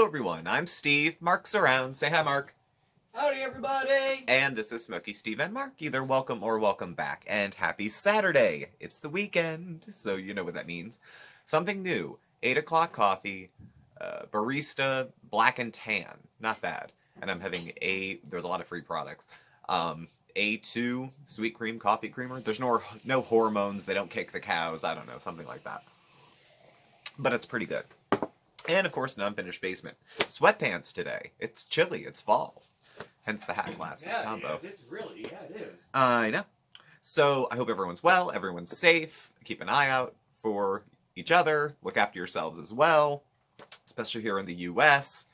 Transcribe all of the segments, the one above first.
everyone, I'm Steve. Mark's around. Say hi, Mark. Howdy, everybody! And this is Smokey, Steve, and Mark. Either welcome or welcome back. And happy Saturday! It's the weekend, so you know what that means. Something new. 8 o'clock coffee, barista, black and tan. Not bad. And I'm having there's a lot of free products. A2 sweet cream coffee creamer. There's no hormones. They don't kick the cows. I don't know, something like that. But it's pretty good. And of course, an unfinished basement. Sweatpants today. It's chilly. It's fall. Hence the hat glasses combo. It is. It's really, it is. I know. So I hope everyone's well. Everyone's safe. Keep an eye out for each other. Look after yourselves as well. Especially here in the U.S.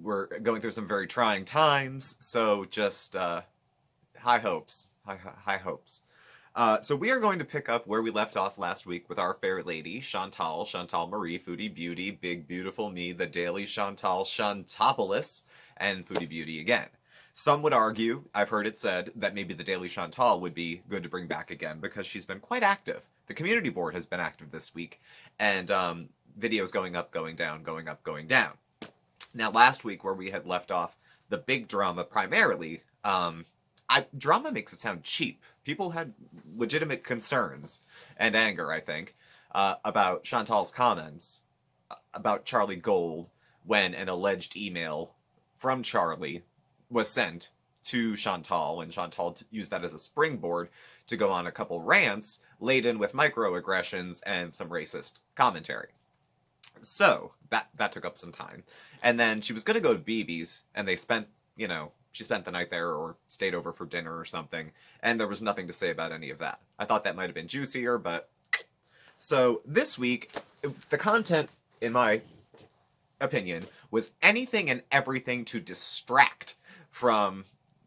We're going through some very trying times. So just high hopes. High hopes. So we are going to pick up where we left off last week with our fair lady, Chantal Marie, Foodie Beauty, Big Beautiful Me, the Daily Chantal Chantopolis, and Foodie Beauty again. Some would argue, I've heard it said, that maybe the Daily Chantal would be good to bring back again because she's been quite active. The community board has been active this week, and videos going up, going down, going up, going down. Now, last week where we had left off, the big drama primarily, drama makes it sound cheap. People had legitimate concerns and anger, I think, about Chantal's comments about Charlie Gold when an alleged email from Charlie was sent to Chantal, and Chantal used that as a springboard to go on a couple rants laden with microaggressions and some racist commentary. So, that took up some time. And then she was going to go to BB's, and they spent, she spent the night there or stayed over for dinner or something, and there was nothing to say about any of that. I thought that might have been juicier, but... So, this week, the content, in my opinion, was anything and everything to distract from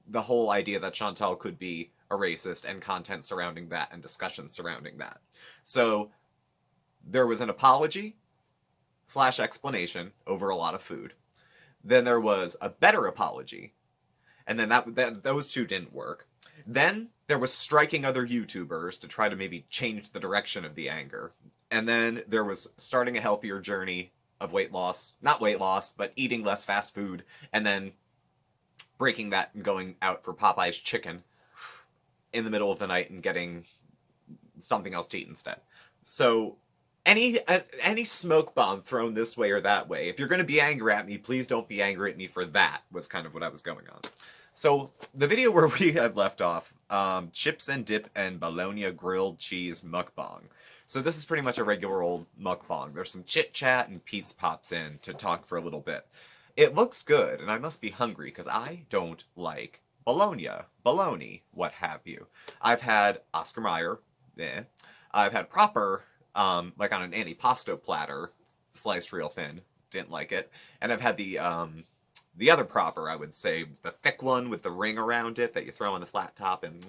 the whole idea that Chantal could be a racist and content surrounding that and discussions surrounding that. So, there was an apology / explanation over a lot of food. Then there was a better apology, and then those two didn't work. Then there was striking other YouTubers to try to maybe change the direction of the anger. And then there was starting a healthier journey of weight loss. Not weight loss, but eating less fast food. And then breaking that and going out for Popeye's chicken in the middle of the night and getting something else to eat instead. So any smoke bomb thrown this way or that way, if you're going to be angry at me, please don't be angry at me for that, was kind of what I was going on. So, the video where we had left off, chips and dip and bologna grilled cheese mukbang. So this is pretty much a regular old mukbang. There's some chit-chat and Pete's pops in to talk for a little bit. It looks good, and I must be hungry, because I don't like bologna, what have you. I've had Oscar Mayer, I've had proper, like on an antipasto platter, sliced real thin, didn't like it. And I've had the other proper, I would say, the thick one with the ring around it that you throw on the flat top, and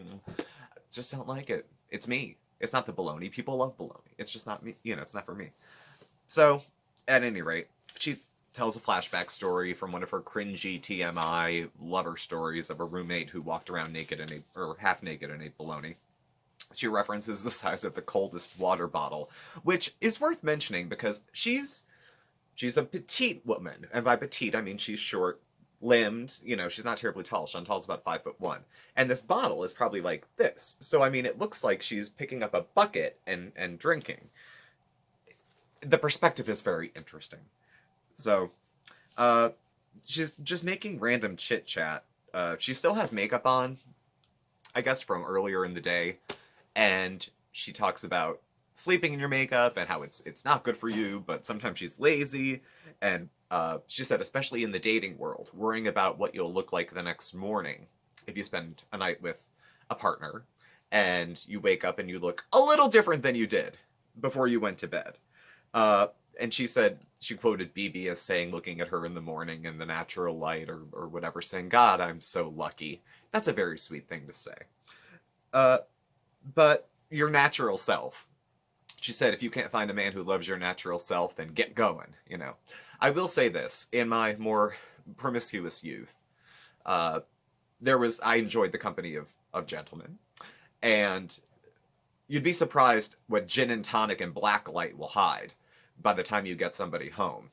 just don't like it. It's me. It's not the bologna. People love bologna. It's just not me. It's not for me. So, at any rate, she tells a flashback story from one of her cringy TMI lover stories of a roommate who walked around naked or half naked and ate bologna. She references the size of the coldest water bottle, which is worth mentioning because she's a petite woman, and by petite I mean she's short-limbed. She's not terribly tall. Chantal's about 5'1", and this bottle is probably like this. So I mean, it looks like she's picking up a bucket and drinking. The perspective is very interesting. So, she's just making random chit-chat. She still has makeup on, I guess from earlier in the day, and she talks about sleeping in your makeup and how it's not good for you, but sometimes she's lazy, and she said especially in the dating world, worrying about what you'll look like the next morning if you spend a night with a partner and you wake up and you look a little different than you did before you went to bed. And she said, she quoted BB as saying, looking at her in the morning in the natural light or whatever, saying, "God, I'm so lucky." That's a very sweet thing to say. But your natural self. She said, if you can't find a man who loves your natural self, then get going, I will say this, in my more promiscuous youth, I enjoyed the company of gentlemen, and you'd be surprised what gin and tonic and black light will hide by the time you get somebody home.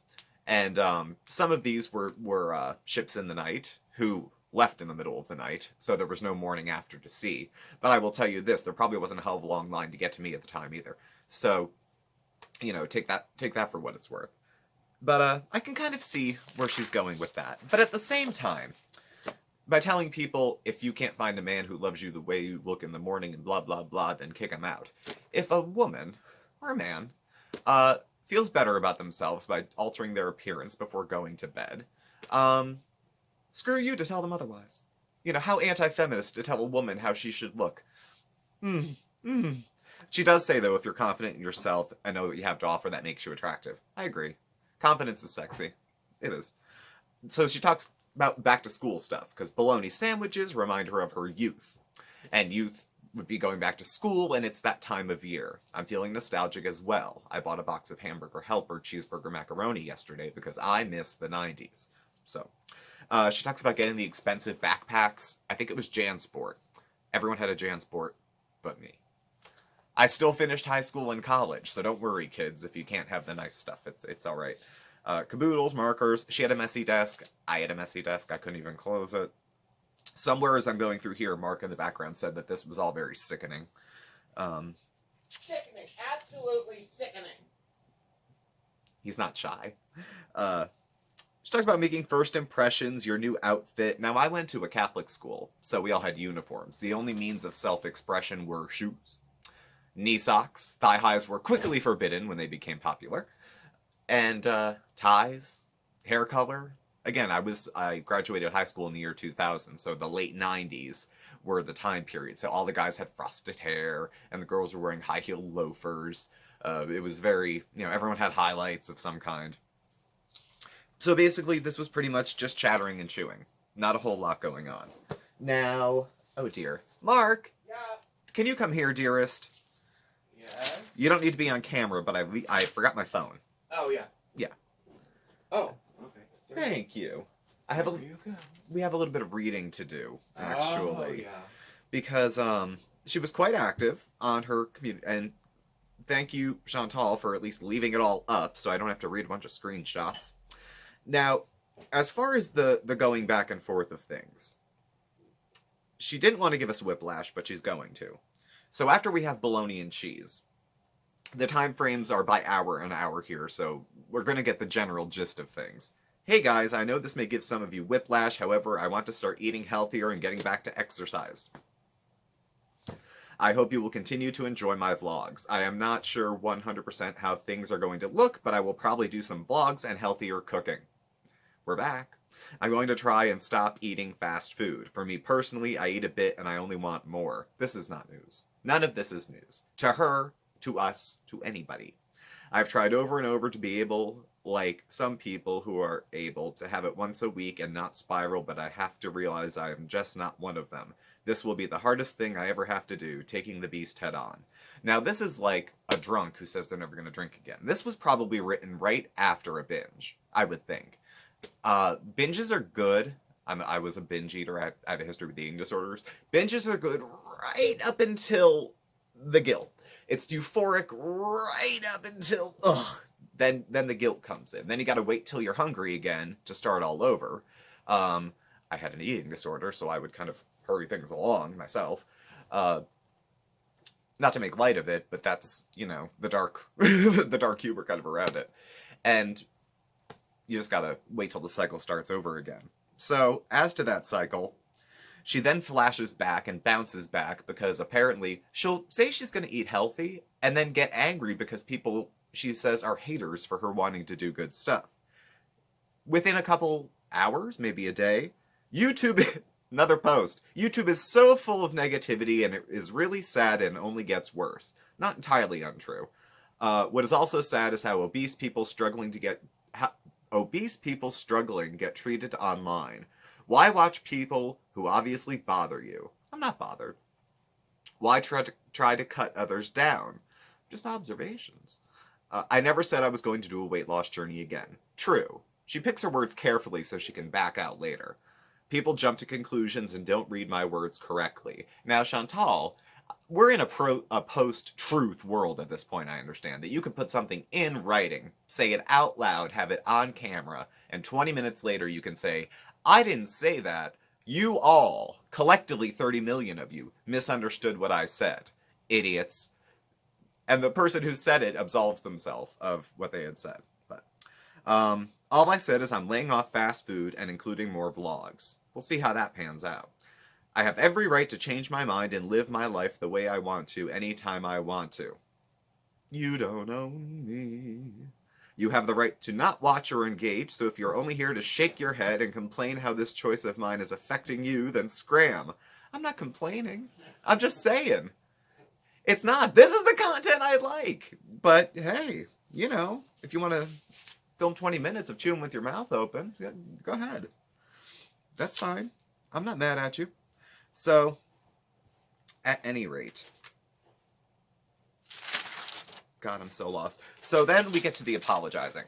And some of these were ships in the night who left in the middle of the night, so there was no morning after to see. But I will tell you this, there probably wasn't a hell of a long line to get to me at the time either. So, take that for what it's worth. But I can kind of see where she's going with that. But at the same time, by telling people, if you can't find a man who loves you the way you look in the morning and blah, blah, blah, then kick him out. If a woman, or a man, feels better about themselves by altering their appearance before going to bed, screw you to tell them otherwise. How anti-feminist to tell a woman how she should look. She does say, though, if you're confident in yourself and know what you have to offer, that makes you attractive. I agree. Confidence is sexy. It is. So she talks about back to school stuff, because bologna sandwiches remind her of her youth. And youth would be going back to school, and it's that time of year. I'm feeling nostalgic as well. I bought a box of Hamburger Helper cheeseburger macaroni yesterday because I miss the 90s. So, she talks about getting the expensive backpacks. I think it was JanSport. Everyone had a JanSport but me. I still finished high school and college, so don't worry, kids, if you can't have the nice stuff. It's all right. Caboodles, markers. She had a messy desk. I had a messy desk. I couldn't even close it. Somewhere as I'm going through here, Mark in the background said that this was all very sickening. Sickening. Absolutely sickening. He's not shy. She talks about making first impressions, your new outfit. Now, I went to a Catholic school, so we all had uniforms. The only means of self-expression were shoes. Knee socks. Thigh highs were quickly forbidden when they became popular. And ties, hair color. Again, I graduated high school in the year 2000, so the late 90s were the time period. So all the guys had frosted hair, and the girls were wearing high-heeled loafers. It was very, everyone had highlights of some kind. So basically, this was pretty much just chattering and chewing. Not a whole lot going on. Now, oh dear. Mark! Yeah. Can you come here, dearest? Yes. You don't need to be on camera, but I forgot my phone. Oh, yeah. Yeah. Oh, okay. Thank you. There you go. We have a little bit of reading to do, actually. Oh, yeah. Because she was quite active on her community, and thank you, Chantal, for at least leaving it all up so I don't have to read a bunch of screenshots. Now, as far as the going back and forth of things, she didn't want to give us whiplash, but she's going to. So after we have bologna and cheese, the time frames are by hour and hour here, so we're going to get the general gist of things. Hey guys, I know this may give some of you whiplash, however, I want to start eating healthier and getting back to exercise. I hope you will continue to enjoy my vlogs. I am not sure 100% how things are going to look, but I will probably do some vlogs and healthier cooking. We're back. I'm going to try and stop eating fast food. For me personally, I eat a bit and I only want more. This is not news. None of this is news. To her, to us, to anybody. I've tried over and over to be able, like some people who are able, to have it once a week and not spiral, but I have to realize I am just not one of them. This will be the hardest thing I ever have to do, taking the beast head on. Now, this is like a drunk who says they're never going to drink again. This was probably written right after a binge, I would think. Binges are good. I was a binge eater. I had a history with eating disorders. Binges are good right up until the guilt. It's euphoric right up until, then the guilt comes in. Then you gotta wait till you're hungry again to start all over. I had an eating disorder, so I would kind of hurry things along myself. Not to make light of it, but that's, the dark, the dark humor kind of around it. And you just gotta wait till the cycle starts over again. So, as to that cycle, she then flashes back and bounces back because apparently she'll say she's going to eat healthy and then get angry because people, she says, are haters for her wanting to do good stuff. Within a couple hours, maybe a day, YouTube, another post, YouTube is so full of negativity and it is really sad and only gets worse. Not entirely untrue. What is also sad is how obese people struggling get treated online. Why watch people who obviously bother you? I'm not bothered. Why try to cut others down? Just observations. I never said I was going to do a weight loss journey again. True. She picks her words carefully so she can back out later. People jump to conclusions and don't read my words correctly. Now, Chantal, we're in a post-truth world at this point, I understand, that you could put something in writing, say it out loud, have it on camera, and 20 minutes later you can say, I didn't say that. You all, collectively 30 million of you, misunderstood what I said. Idiots. And the person who said it absolves themselves of what they had said. But all I said is I'm laying off fast food and including more vlogs. We'll see how that pans out. I have every right to change my mind and live my life the way I want to, anytime I want to. You don't own me. You have the right to not watch or engage, so if you're only here to shake your head and complain how this choice of mine is affecting you, then scram. I'm not complaining. I'm just saying. It's not. This is the content I like. But hey, you know, if you want to film 20 minutes of chewing with your mouth open, go ahead. That's fine. I'm not mad at you. So, at any rate, God, I'm so lost. So then we get to the apologizing.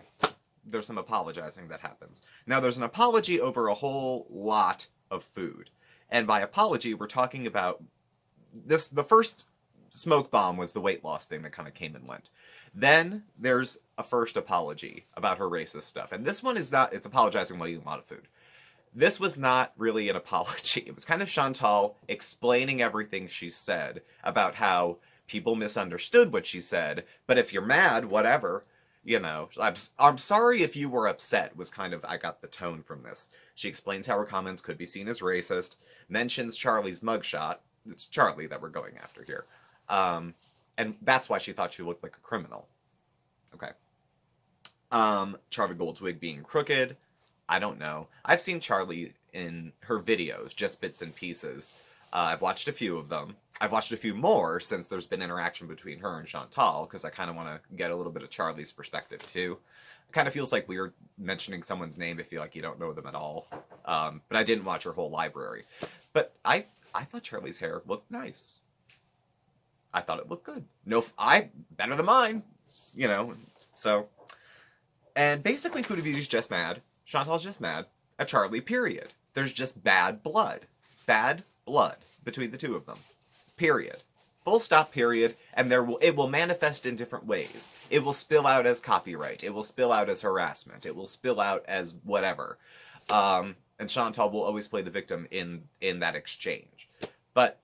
There's some apologizing that happens. Now, there's an apology over a whole lot of food. And by apology, we're talking about this. The first smoke bomb was the weight loss thing that kind of came and went. Then there's a first apology about her racist stuff. And this one is not, it's apologizing while eating a lot of food. This was not really an apology. It was kind of Chantal explaining everything she said about how people misunderstood what she said, but if you're mad, whatever, you know, I'm sorry if you were upset, was kind of, I got the tone from this. She explains how her comments could be seen as racist, mentions Charlie's mugshot. It's Charlie that we're going after here. And that's why she thought she looked like a criminal. Okay. Charlie Gold's wig being crooked. I don't know. I've seen Charlie in her videos, just bits and pieces. I've watched a few of them. I've watched a few more since there's been interaction between her and Chantal, because I kind of want to get a little bit of Charlie's perspective, too. It kind of feels like weird mentioning someone's name if you like you don't know them at all. But I didn't watch her whole library. But I thought Charlie's hair looked nice. I thought it looked good. No, better than mine, you know. So, and basically Foodie Beauty's just mad. Chantal's just mad at Charlie, period. There's just bad blood. Bad blood between the two of them. Period. Full stop, period. And it will manifest in different ways. It will spill out as copyright. It will spill out as harassment. It will spill out as whatever. And Chantal will always play the victim in that exchange. But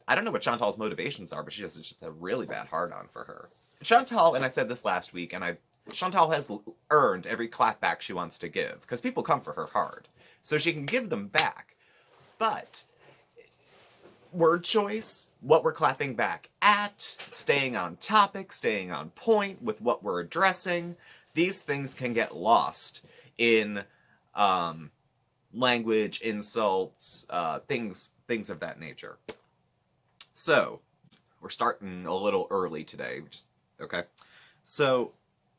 I don't know what Chantal's motivations are, but she has just a really bad hard-on for her. Chantal, and I said this last week, and Chantal has earned every clapback she wants to give, because people come for her hard. So she can give them back. But word choice, what we're clapping back at, staying on topic, staying on point with what we're addressing, these things can get lost in language, insults, things of that nature. So, we're starting a little early today. Okay? So,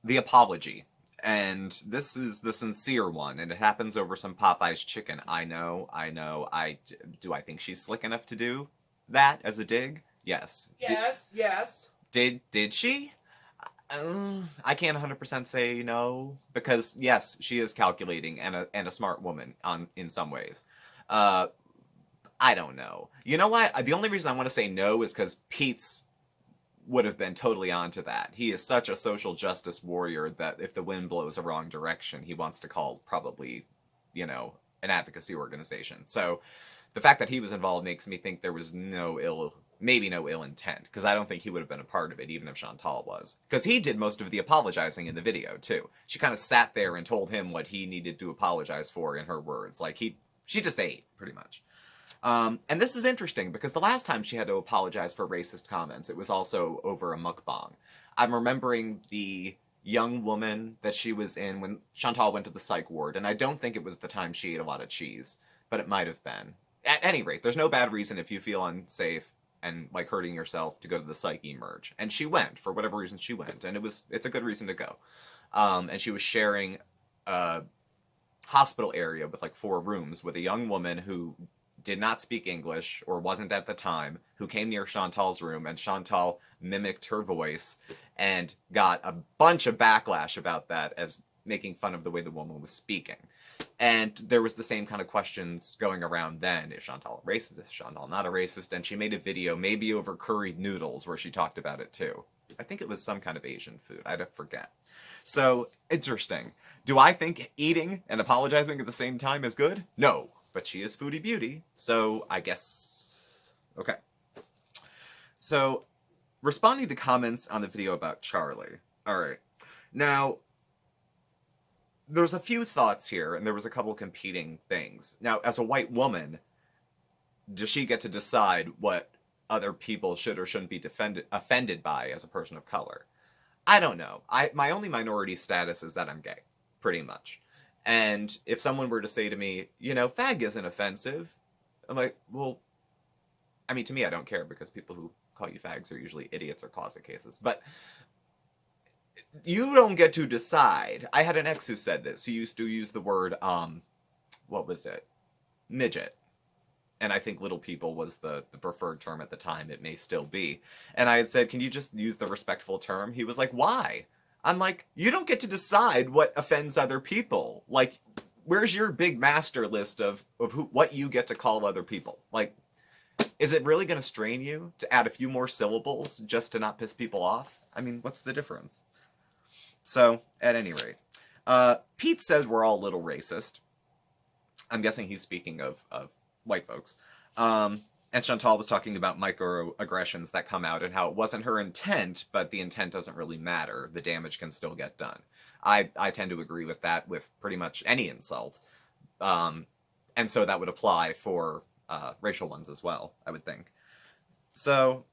the apology. And this is the sincere one, and it happens over some Popeye's chicken. I know. Do I think she's slick enough to do that as a dig? Yes. Yes. Did she? I can't 100% say no, because yes, she is calculating and a smart woman in some ways. I don't know. You know what? The only reason I want to say no is because Pete's would have been totally onto that. He is such a social justice warrior that if the wind blows a wrong direction, he wants to call probably, you know, an advocacy organization. So the fact that he was involved makes me think there was maybe no ill intent, because I don't think he would have been a part of it, even if Chantal was. Because he did most of the apologizing in the video, too. She kind of sat there and told him what he needed to apologize for in her words. Like, she just ate, pretty much. And this is interesting, because the last time she had to apologize for racist comments, it was also over a mukbang. I'm remembering the young woman that she was in when Chantal went to the psych ward, and I don't think it was the time she ate a lot of cheese, but it might have been. At any rate, there's no bad reason if you feel unsafe and like hurting yourself to go to the psych emerge. And she went, for whatever reason she went, and it's a good reason to go. And she was sharing a hospital area with like 4 rooms with a young woman who did not speak English, or wasn't at the time, who came near Chantal's room, and Chantal mimicked her voice and got a bunch of backlash about that as making fun of the way the woman was speaking. And there was the same kind of questions going around then. Is Chantal a racist? Is Chantal not a racist? And she made a video, maybe over curried noodles, where she talked about it too. I think it was some kind of Asian food. I forget. So, interesting. Do I think eating and apologizing at the same time is good? No. But she is Foodie Beauty, so I guess... Okay. So, responding to comments on the video about Charlie. Alright. Now, there's a few thoughts here, and there was a couple competing things. Now, as a white woman, does she get to decide what other people should or shouldn't be offended by as a person of color? I don't know. My only minority status is that I'm gay, pretty much. And if someone were to say to me, you know, fag isn't offensive, I'm like, well, I mean, to me, I don't care, because people who call you fags are usually idiots or closet cases. But you don't get to decide. I had an ex who said this, who used to use the word, what was it? Midget. And I think little people was the preferred term at the time. It may still be. And I had said, can you just use the respectful term? He was like, why? I'm like, you don't get to decide what offends other people. Like, where's your big master list of what you get to call other people? Like, is it really going to strain you to add a few more syllables just to not piss people off? I mean, what's the difference? So, at any rate, Pete says we're all a little racist. I'm guessing he's speaking of white folks. And Chantal was talking about microaggressions that come out and how it wasn't her intent, but the intent doesn't really matter. The damage can still get done. I tend to agree with that with pretty much any insult. And so that would apply for racial ones as well, I would think. So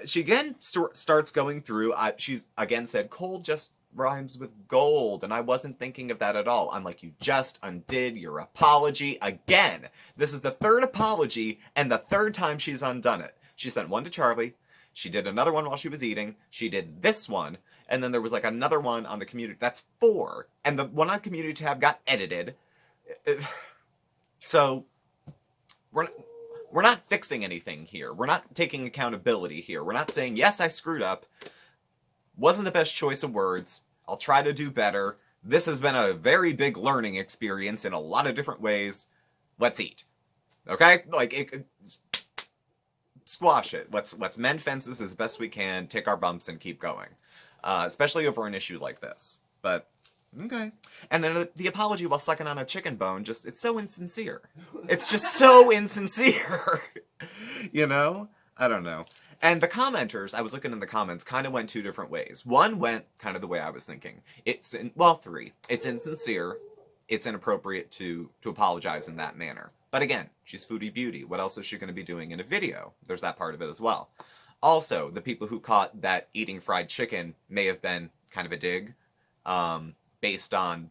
she again starts going through, she's again said, coal just rhymes with gold, and I wasn't thinking of that at all. I'm like, you just undid your apology again. This is the third apology, and the third time she's undone it. She sent one to Charlie, she did another one while she was eating, she did this one, and then there was like another one on the community. That's 4. And the one on community tab got edited. So we're not fixing anything here. We're not taking accountability here. We're not saying, yes, I screwed up. Wasn't the best choice of words. I'll try to do better. This has been a very big learning experience in a lot of different ways. Let's eat. Okay? Like, squash it. Let's mend fences as best we can, take our bumps, and keep going. Especially over an issue like this. But, okay. And then the apology while sucking on a chicken bone, it's so insincere. It's just so insincere. You know? I don't know. And the commenters, I was looking in the comments, kind of went 2 different ways. One went kind of the way I was thinking. 3. It's insincere. It's inappropriate to apologize in that manner. But again, she's Foodie Beauty. What else is she going to be doing in a video? There's that part of it as well. Also, the people who caught that eating fried chicken may have been kind of a dig, based on,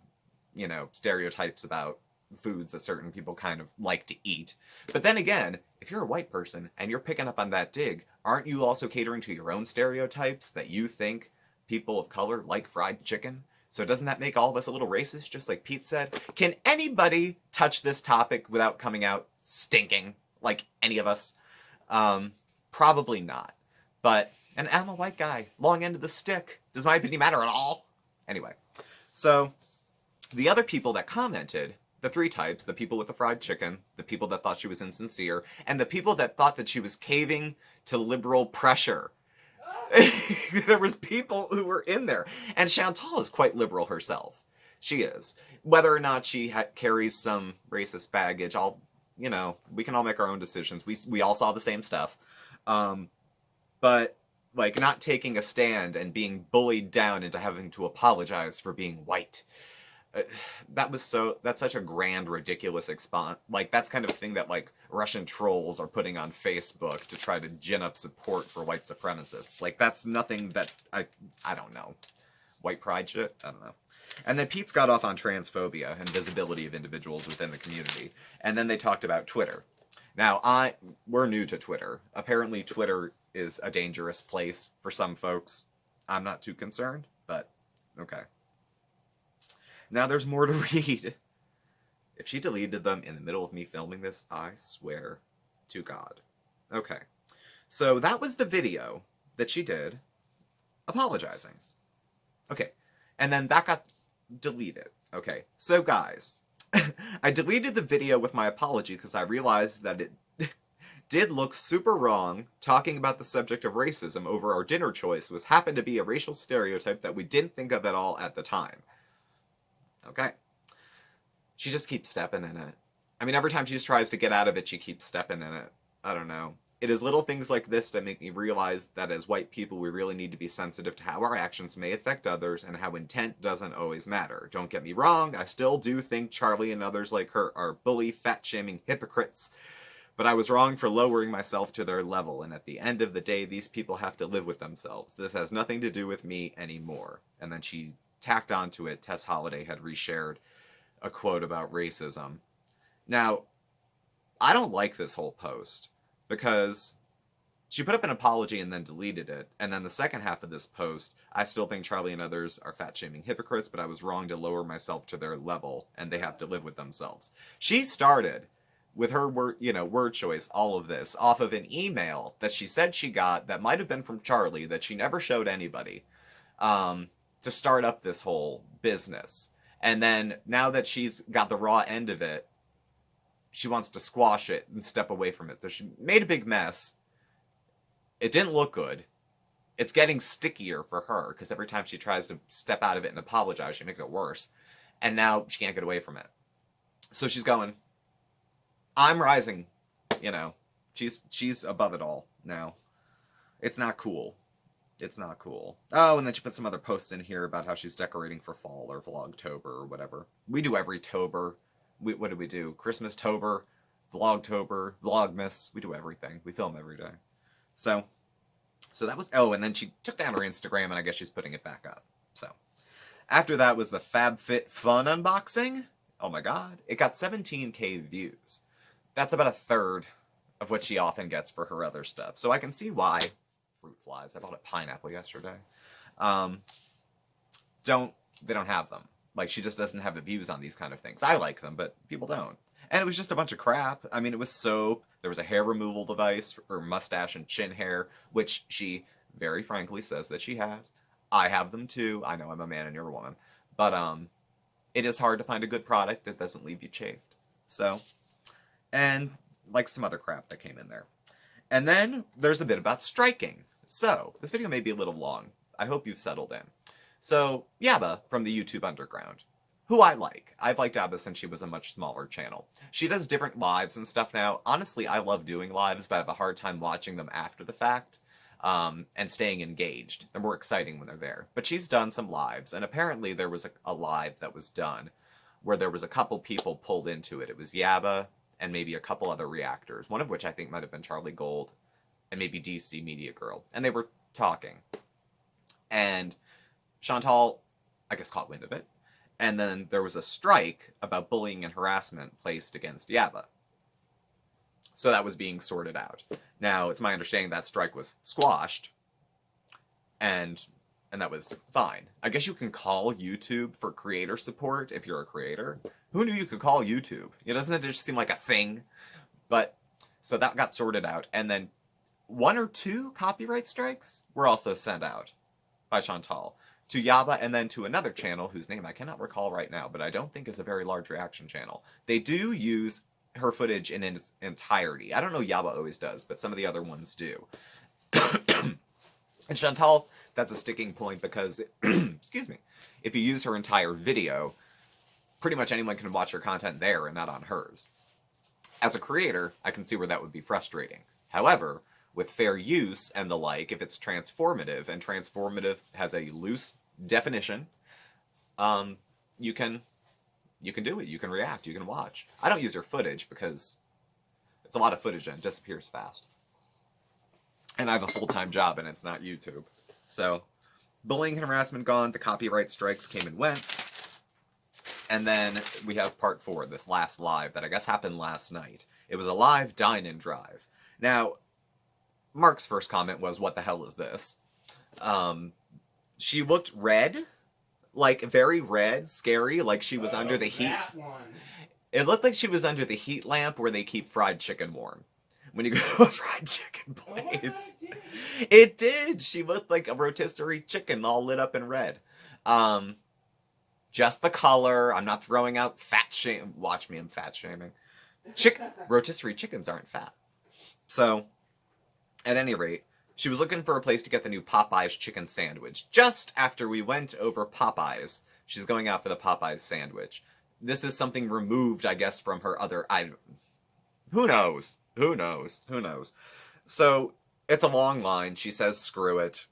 you know, stereotypes about foods that certain people kind of like to eat. But then again, if you're a white person and you're picking up on that dig, aren't you also catering to your own stereotypes that you think people of color like fried chicken? So doesn't that make all of us a little racist, just like Pete said? Can anybody touch this topic without coming out stinking like any of us? Probably not. But, and I'm a white guy, long end of the stick. Does my opinion matter at all? Anyway, so the other people that commented, the 3 types, the people with the fried chicken, the people that thought she was insincere, and the people that thought that she was caving to liberal pressure. There was people who were in there. And Chantal is quite liberal herself. She is. Whether or not she carries some racist baggage, you know, we can all make our own decisions. We all saw the same stuff. But, like, not taking a stand and being bullied down into having to apologize for being white. That's such a grand, ridiculous like, that's kind of thing that, like, Russian trolls are putting on Facebook to try to gin up support for white supremacists. Like, that's nothing that, I don't know. White pride shit? I don't know. And then Pete's got off on transphobia and visibility of individuals within the community. And then they talked about Twitter. Now, we're new to Twitter. Apparently, Twitter is a dangerous place for some folks. I'm not too concerned, but okay. Now there's more to read. If she deleted them in the middle of me filming this, I swear to God. Okay. So that was the video that she did apologizing. Okay. And then that got deleted. Okay, so guys, I deleted the video with my apology because I realized that it did look super wrong. Talking about the subject of racism over our dinner choice was happened to be a racial stereotype that we didn't think of at all at the time. Okay. She just keeps stepping in it. I mean, every time she tries to get out of it, she keeps stepping in it. I don't know. It is little things like this that make me realize that as white people, we really need to be sensitive to how our actions may affect others and how intent doesn't always matter. Don't get me wrong, I still do think Charlie and others like her are bully, fat-shaming hypocrites. But I was wrong for lowering myself to their level, and at the end of the day, these people have to live with themselves. This has nothing to do with me anymore. And then she tacked onto it, Tess Holliday had reshared a quote about racism. Now, I don't like this whole post because she put up an apology and then deleted it. And then the second half of this post, I still think Charlie and others are fat-shaming hypocrites, but I was wrong to lower myself to their level, and they have to live with themselves. She started with her word choice, all of this, off of an email that she said she got that might have been from Charlie that she never showed anybody, to start up this whole business. And then now that she's got the raw end of it, she wants to squash it and step away from it. So she made a big mess. It didn't look good. It's getting stickier for her because every time she tries to step out of it and apologize, she makes it worse. And now she can't get away from it. So she's going, I'm rising. You know, she's above it all now. It's not cool. It's not cool. Oh, and then she put some other posts in here about how she's decorating for fall or Vlogtober or whatever. We do every Tober. What do we do? Christmas-tober, Vlogtober, Vlogmas. We do everything. We film every day. So that was... Oh, and then she took down her Instagram, and I guess she's putting it back up. So, after that was the FabFitFun unboxing. Oh my god. It got 17K views. That's about a third of what she often gets for her other stuff. So I can see why. Fruit flies. I bought a pineapple yesterday. They don't have them. Like, she just doesn't have the views on these kind of things. I like them, but people don't. And it was just a bunch of crap. I mean, it was soap. There was a hair removal device for mustache and chin hair, which she very frankly says that she has. I have them too. I know I'm a man and you're a woman. But it is hard to find a good product that doesn't leave you chafed. So, and like some other crap that came in there. And then there's a bit about striking. So, this video may be a little long. I hope you've settled in. So, Yaba from the YouTube Underground, who I like. I've liked Yaba since she was a much smaller channel. She does different lives and stuff now. Honestly, I love doing lives, but I have a hard time watching them after the fact, and staying engaged. They're more exciting when they're there. But she's done some lives, and apparently there was a live that was done where there was a couple people pulled into it. It was Yaba and maybe a couple other reactors, one of which I think might have been Charlie Gold and maybe DC Media Girl. And they were talking. And Chantal, I guess, caught wind of it. And then there was a strike about bullying and harassment placed against Yaba. So that was being sorted out. Now, it's my understanding that strike was squashed. And that was fine. I guess you can call YouTube for creator support if you're a creator. Who knew you could call YouTube? Doesn't it just seem like a thing? But, so that got sorted out. And then 1 or 2 copyright strikes were also sent out by Chantal to Yaba and then to another channel whose name I cannot recall right now, but I don't think is a very large reaction channel. They do use her footage in its entirety. I don't know Yaba always does, but some of the other ones do. And Chantal, that's a sticking point because, excuse me, if you use her entire video, pretty much anyone can watch her content there and not on hers. As a creator, I can see where that would be frustrating. However, with fair use and the like, if it's transformative, and transformative has a loose definition, you can do it. You can react. You can watch. I don't use her footage because it's a lot of footage and it disappears fast. And I have a full-time job and it's not YouTube. So, bullying and harassment gone, the copyright strikes came and went. And then we have part 4, this last live that I guess happened last night. It was a live dine-in drive. Now, Mark's first comment was, what the hell is this? She looked red. Like, very red, scary, like she was under the heat. That one. It looked like she was under the heat lamp where they keep fried chicken warm. When you go to a fried chicken place. Oh, it did! She looked like a rotisserie chicken all lit up in red. Just the color. I'm not throwing out fat shame. Watch me, I'm fat shaming. Rotisserie chickens aren't fat. So, at any rate, she was looking for a place to get the new Popeyes chicken sandwich. Just after we went over Popeyes, she's going out for the Popeyes sandwich. This is something removed, I guess, from her other... Who knows? Who knows? Who knows? So, it's a long line. She says, screw it.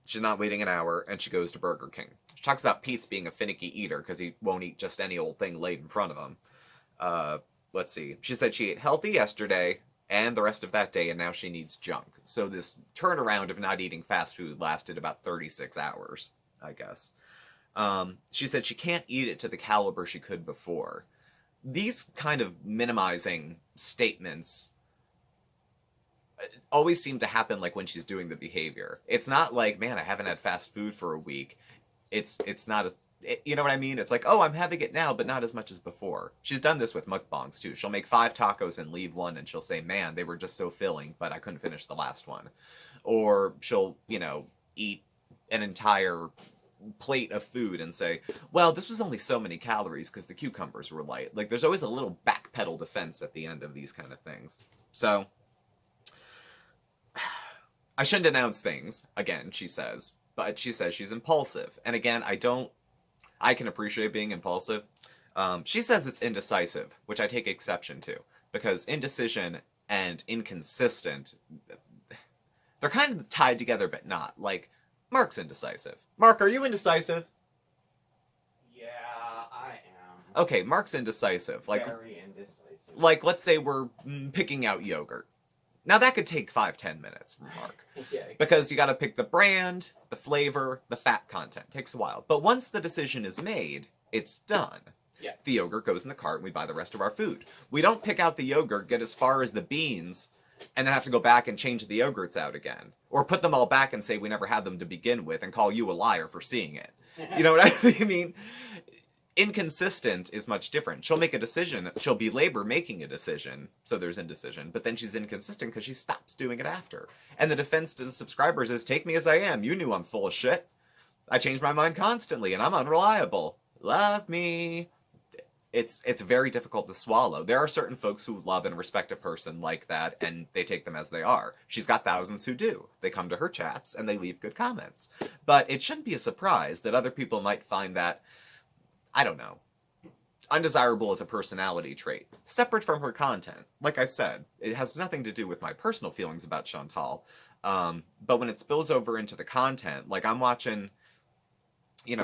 She's not waiting an hour, and she goes to Burger King. She talks about Pete's being a finicky eater because he won't eat just any old thing laid in front of him. Let's see. She said she ate healthy yesterday and the rest of that day, and now she needs junk. So this turnaround of not eating fast food lasted about 36 hours, I guess. She said she can't eat it to the caliber she could before. These kind of minimizing statements always seem to happen like when she's doing the behavior. It's not like, man, I haven't had fast food for a week. It's not you know what I mean? It's like, oh, I'm having it now, but not as much as before. She's done this with mukbangs, too. She'll make 5 tacos and leave one, and she'll say, man, they were just so filling, but I couldn't finish the last one. Or she'll, eat an entire plate of food and say, well, this was only so many calories because the cucumbers were light. Like, there's always a little backpedal defense at the end of these kind of things. So, I shouldn't announce things, again, she says, but she says she's impulsive. And again, I can appreciate being impulsive. She says it's indecisive, which I take exception to, because indecision and inconsistent, they're kind of tied together, but not. Like, Marc's indecisive. Marc, are you indecisive? Yeah, I am. Okay, Marc's indecisive. Very indecisive. Like, let's say we're picking out yogurt. Now, that could take 5-10 minutes, Marc. Yeah. Because you gotta pick the brand, the flavor, the fat content. Takes a while. But once the decision is made, it's done. Yeah. The yogurt goes in the cart and we buy the rest of our food. We don't pick out the yogurt, get as far as the beans, and then have to go back and change the yogurts out again. Or put them all back and say we never had them to begin with and call you a liar for seeing it. You know what I mean? Inconsistent is much different. She'll make a decision. She'll be labor making a decision, so there's indecision, but then she's inconsistent because she stops doing it after. And the defense to the subscribers is, take me as I am. You knew I'm full of shit. I change my mind constantly, and I'm unreliable. Love me. It's very difficult to swallow. There are certain folks who love and respect a person like that, and they take them as they are. She's got thousands who do. They come to her chats, and they leave good comments. But it shouldn't be a surprise that other people might find that, I don't know, undesirable as a personality trait, separate from her content. Like I said, it has nothing to do with my personal feelings about Chantal, but when it spills over into the content, like I'm watching,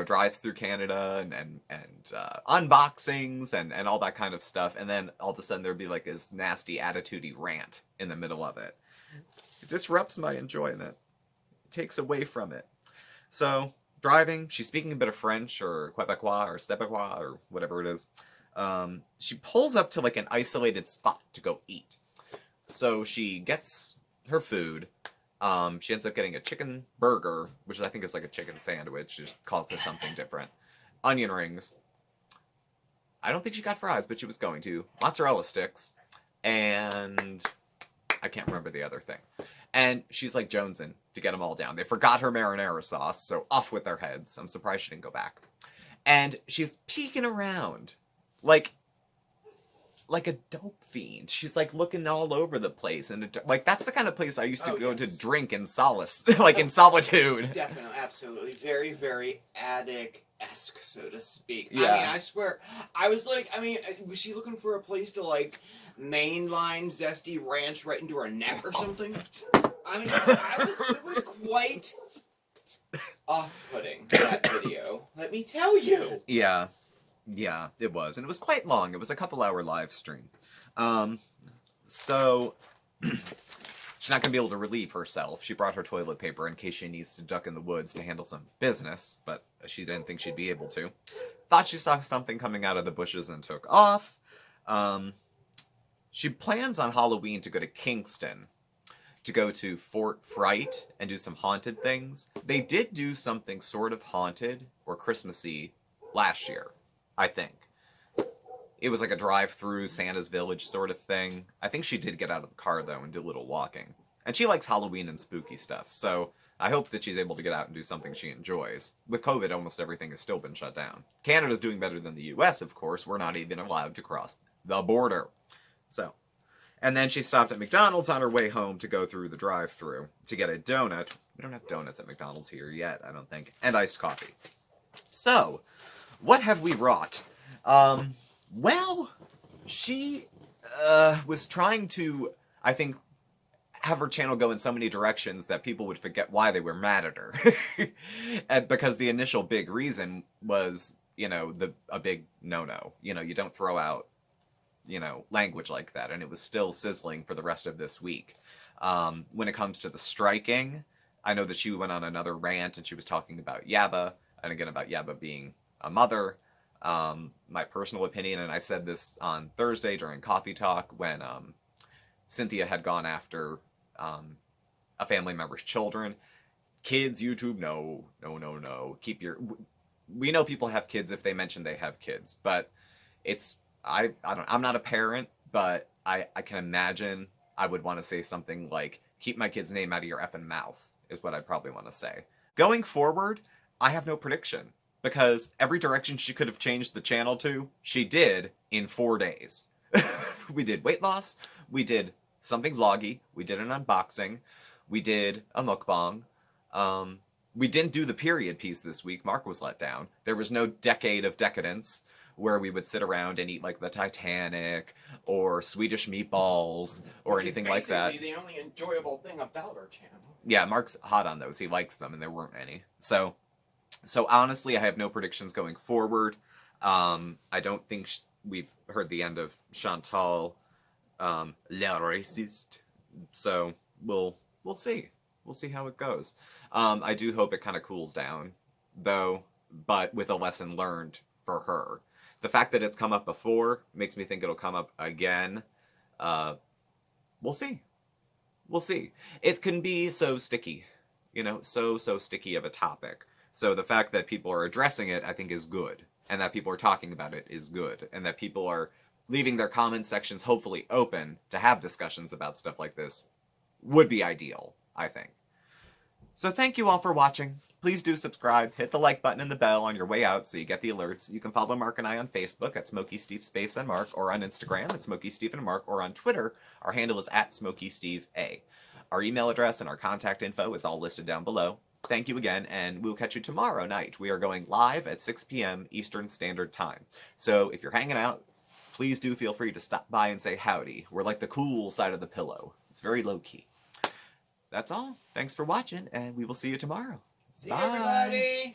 drives through Canada and unboxings and all that kind of stuff, and then all of a sudden there'd be like this nasty attitude-y rant in the middle of it. It disrupts my enjoyment. It takes away from it. So, driving, she's speaking a bit of French or Quebecois or Stebecois or whatever it is. She pulls up to like an isolated spot to go eat. So she gets her food. She ends up getting a chicken burger, which I think is like a chicken sandwich. She just calls it something different. Onion rings. I don't think she got fries, but she was going to. Mozzarella sticks. And I can't remember the other thing. And she's like jonesing to get them all down. They forgot her marinara sauce, so off with their heads. I'm surprised she didn't go back. And she's peeking around like a dope fiend. She's like looking all over the place. And like, that's the kind of place I used to go to drink in solace, like in solitude. Definitely, absolutely. Very, very addict-esque, so to speak. Yeah. I mean, I swear, I was like, was she looking for a place to like mainline zesty ranch right into her neck or something? I mean, it was quite off-putting, that video. Let me tell you. Yeah. Yeah, it was. And it was quite long. It was a couple-hour live stream. So, she's not going to be able to relieve herself. She brought her toilet paper in case she needs to duck in the woods to handle some business, but she didn't think she'd be able to. Thought she saw something coming out of the bushes and took off. She plans on Halloween to go to Kingston, to go to Fort Fright and do some haunted things. They did do something sort of haunted or Christmassy last year, I think. It was like a drive-through Santa's Village sort of thing. I think she did get out of the car, though, and do a little walking. And she likes Halloween and spooky stuff, so I hope that she's able to get out and do something she enjoys. With COVID, almost everything has still been shut down. Canada's doing better than the US, of course. We're not even allowed to cross the border. So, and then she stopped at McDonald's on her way home to go through the drive-thru to get a donut. We don't have donuts at McDonald's here yet, I don't think. And iced coffee. So, what have we wrought? Well, she was trying to, I think, have her channel go in so many directions that people would forget why they were mad at her. And because the initial big reason was, you know, a big no-no. You know, you don't throw out, you know, language like that. And it was still sizzling for the rest of this week. When it comes to the striking, I know that she went on another rant and she was talking about Yaba, and again about Yaba being a mother. My personal opinion, and I said this on Thursday during Coffee Talk when Cynthia had gone after a family member's children. Kids, YouTube, no. Keep your... We know people have kids if they mention they have kids, but it's... I'm not a parent, but I can imagine I would want to say something like, keep my kid's name out of your effing mouth, is what I'd probably want to say. Going forward, I have no prediction, because every direction she could have changed the channel to, she did in 4 days. We did weight loss, we did something vloggy, we did an unboxing, we did a mukbang. We didn't do the period piece this week. Mark was let down. There was no decade of decadence where we would sit around and eat like the Titanic or Swedish meatballs or anything like that. Basically the only enjoyable thing about our channel. Yeah, Mark's hot on those. He likes them, and there weren't any. So honestly, I have no predictions going forward. I don't think we've heard the end of Chantal, le raciste. So we'll see. We'll see how it goes. I do hope it kind of cools down, though, but with a lesson learned for her. The fact that it's come up before makes me think it'll come up again. We'll see. We'll see. It can be so sticky, you know, so sticky of a topic. So the fact that people are addressing it, I think, is good. And that people are talking about it is good. And that people are leaving their comment sections hopefully open to have discussions about stuff like this would be ideal, I think. So thank you all for watching. Please do subscribe, hit the like button and the bell on your way out so you get the alerts. You can follow Mark and I on Facebook at SmokeySteveAndMarc, or on Instagram at SmokeySteveAndMarc, or on Twitter, our handle is at SmokeySteveA. Our email address and our contact info is all listed down below. Thank you again, and we'll catch you tomorrow night. We are going live at 6 p.m. Eastern Standard Time. So if you're hanging out, please do feel free to stop by and say howdy. We're like the cool side of the pillow. It's very low-key. That's all. Thanks for watching, and we will see you tomorrow. See you, everybody!